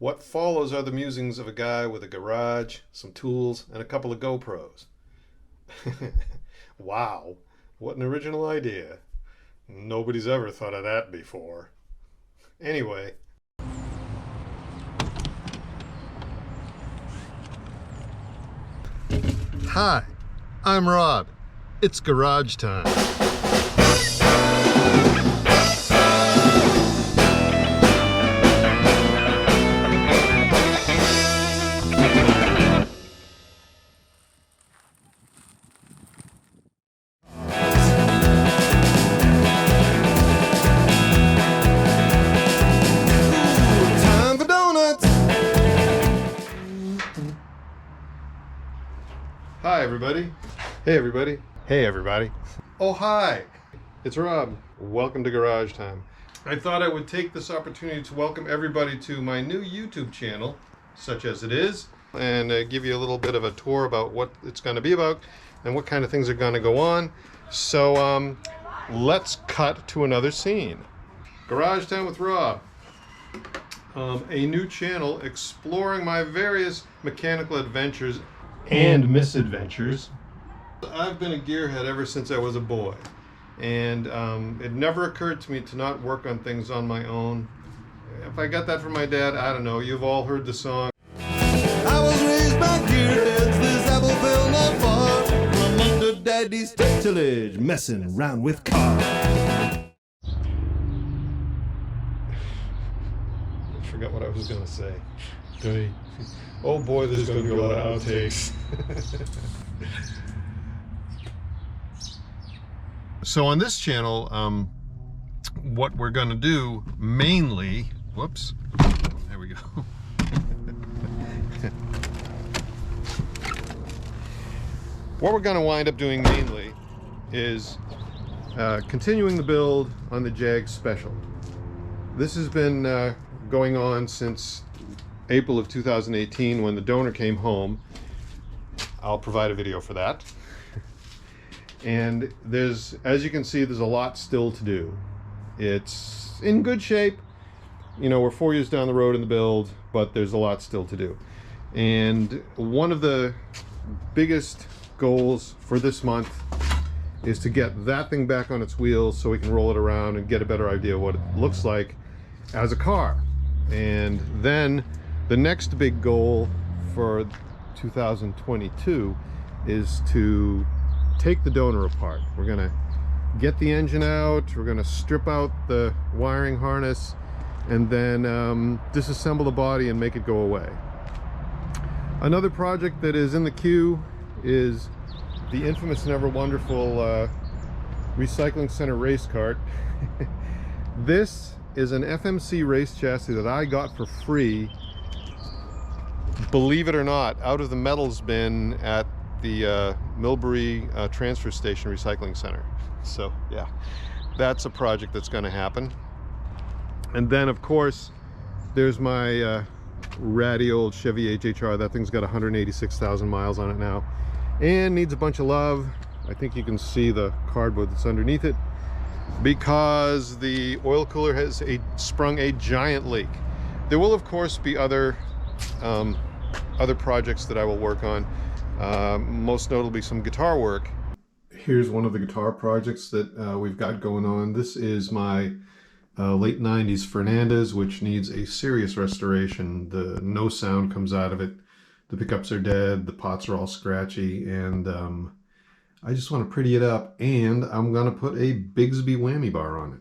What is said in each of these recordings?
What follows are the musings of a guy with a garage, some tools, and a couple of GoPros. Wow, what an original idea. Nobody's ever thought of that before. Anyway. Hi, I'm Rob. It's garage time. Hi everybody. Hey everybody. Hey everybody. Oh hi, it's Rob. Welcome to Garage Time. I thought I would take this opportunity to welcome everybody to my new YouTube channel, such as it is, and give you a little bit of a tour about what it's going to be about and what kind of things are going to go on. So let's cut to another scene. Garage Time with Rob. A new channel exploring my various mechanical adventures and misadventures. I've been a gearhead ever since I was a boy, and it never occurred to me to not work on things on my own. If I got that from my dad, I don't know. You've all heard the song. I was raised by gearheads, this apple fell not far from under daddy's tillage, messing around with cars. I forgot what I was going to say. Oh boy, there's going to be a lot of outtakes. So on this channel, what we're going to do mainly, whoops, there we go. What we're going to wind up doing mainly is continuing the build on the Jag Special. This has been going on since April of 2018 when the donor came home. I'll provide a video for that. And there's, as you can see, there's a lot still to do. It's in good shape. You know, we're 4 years down the road in the build, but there's a lot still to do. And one of the biggest goals for this month is to get that thing back on its wheels so we can roll it around and get a better idea of what it looks like as a car. And then the next big goal for 2022 is to take the donor apart. We're gonna get the engine out, we're gonna strip out the wiring harness, and then disassemble the body and make it go away. Another project that is in the queue is the infamous and ever wonderful recycling center race cart. This is an FMC race chassis that I got for free, believe it or not, out of the metals bin at the Millbury transfer station recycling center. So yeah, that's a project that's going to happen. And then of course there's my ratty old Chevy HHR. That thing's got 186,000 miles on it now and needs a bunch of love. I think you can see the cardboard that's underneath it, because the oil cooler has sprung a giant leak. There will of course be other projects that I will work on, most notably some guitar work. Here's one of the guitar projects that we've got going on. This is my late 90s Fernandez, which needs a serious restoration. No sound comes out of it. The pickups are dead, the pots are all scratchy, and I just want to pretty it up, and I'm going to put a Bigsby whammy bar on it.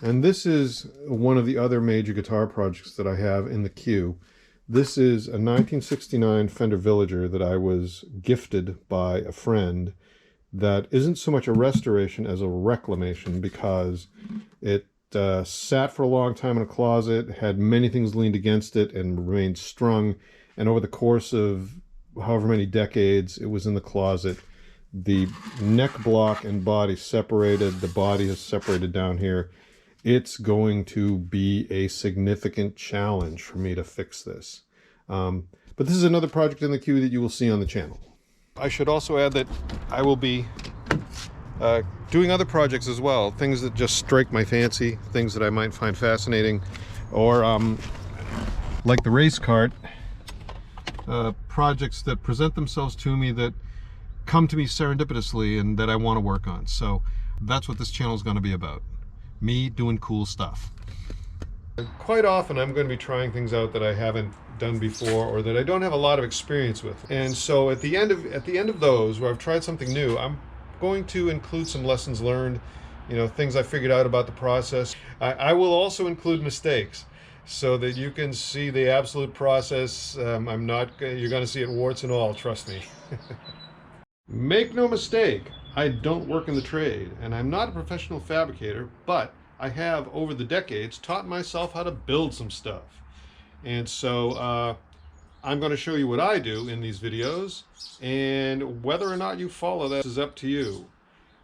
And this is one of the other major guitar projects that I have in the queue. This is a 1969 Fender Villager that I was gifted by a friend that isn't so much a restoration as a reclamation, because it sat for a long time in a closet, had many things leaned against it, and remained strung. And over the course of however many decades it was in the closet, the neck block and body separated. The body is separated down here. It's going to be a significant challenge for me to fix this. But this is another project in the queue that you will see on the channel. I should also add that I will be doing other projects as well, things that just strike my fancy, things that I might find fascinating, or like the race cart, projects that present themselves to me that come to me serendipitously and that I want to work on. So that's what this channel is going to be about. Me doing cool stuff. Quite often I'm going to be trying things out that I haven't done before or that I don't have a lot of experience with. And so at the end of those where I've tried something new, I'm going to include some lessons learned, you know, things I figured out about the process. I will also include mistakes so that you can see the absolute process. You're going to see it warts and all, trust me. Make no mistake, I don't work in the trade and I'm not a professional fabricator, but I have, over the decades, taught myself how to build some stuff. And so I'm going to show you what I do in these videos, and whether or not you follow that is up to you.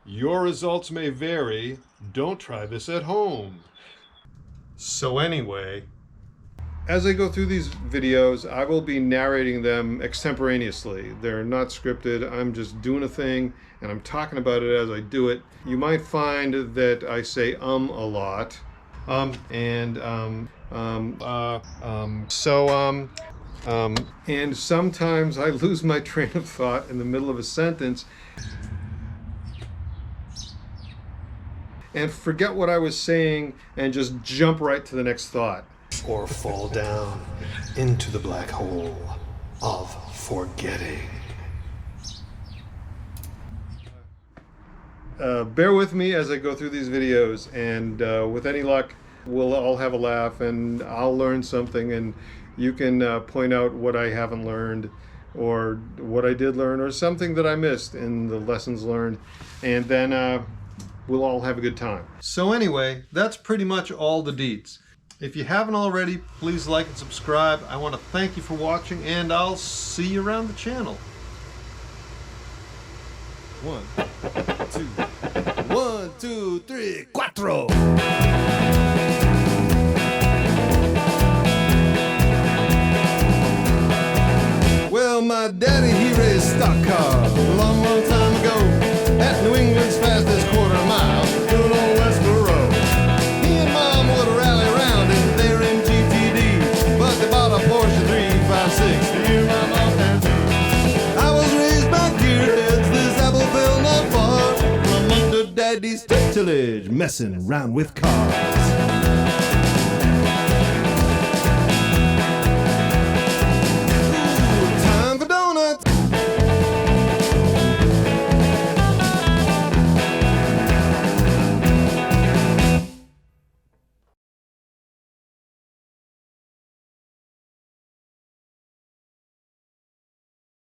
Your results may vary. Don't try this at home. So anyway, as I go through these videos, I will be narrating them extemporaneously. They're not scripted. I'm just doing a thing and I'm talking about it as I do it. You might find that I say a lot. And sometimes I lose my train of thought in the middle of a sentence and forget what I was saying and just jump right to the next thought. Or fall down into the black hole of forgetting. Bear with me as I go through these videos, and with any luck, we'll all have a laugh and I'll learn something, and you can point out what I haven't learned or what I did learn or something that I missed in the lessons learned, and then we'll all have a good time. So anyway, that's pretty much all the deets. If you haven't already, please like and subscribe. I want to thank you for watching, and I'll see you around the channel. 1, 2, 3, 4. Well, my daddy, he raised stock cars a long, long time ago at New England's fastest quarter mile, good old Westboro. He and Mom would rally around in their MGTD, but they bought a Porsche 356 to hear my mom and me. I was raised by gearheads, this apple fell not far from under Daddy's tutelage, messing around with cars.